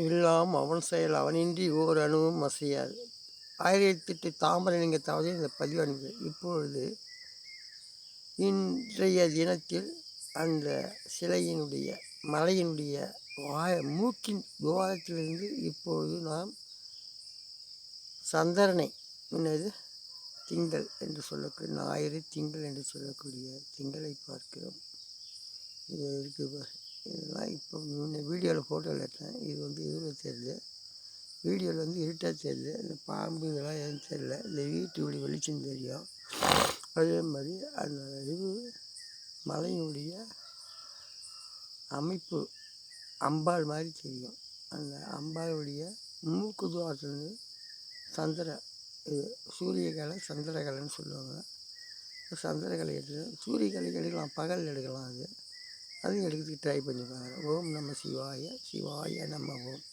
எல்லாம் அவன் செயல் அவனின்றி ஓர் அணுவும் அசையாது. 1008 தாமரைலிங்கத்தாவது இந்த பதிவு அனுப்பி இப்பொழுது இன்றைய தினத்தில் அந்த சிலையினுடைய மலையினுடைய மூக்கின் துவாரத்திலிருந்து இப்பொழுது நாம் சந்திரனை என்னது திங்கள் என்று சொல்லக்கூடிய ஞாயிறு திங்கள் என்று சொல்லக்கூடிய திங்களை பார்க்கிறோம். இது இருக்குது. இதெல்லாம் இப்போ முன்ன வீடியோவில் ஃபோட்டோவில் எடுத்தேன். இது வந்து இதில் தெரியுது, வீடியோவில் வந்து இருட்டாக தெரியுது. இந்த பாம்பு இதெல்லாம் எதுவும் தெரியல. இந்த வீட்டுடைய வெளிச்சம் தெரியும். அதே மாதிரி அந்த இது மலையினுடைய அமைப்பு அம்பாள் மாதிரி தெரியும். அந்த அம்பாளுடைய மூக்கு துவாரத்துலேருந்து இது சூரியகலை சந்திரகலைன்னு சொல்லுவாங்க. சந்திரகலை எடுத்து சூரியகலை எடுக்கலாம், பகல் எடுக்கலாம். அதையும் எடுக்கிறதுக்கு ட்ரை பண்ணி பாருங்கள். ஓம் நம சிவாய சிவாய நம ஓம்.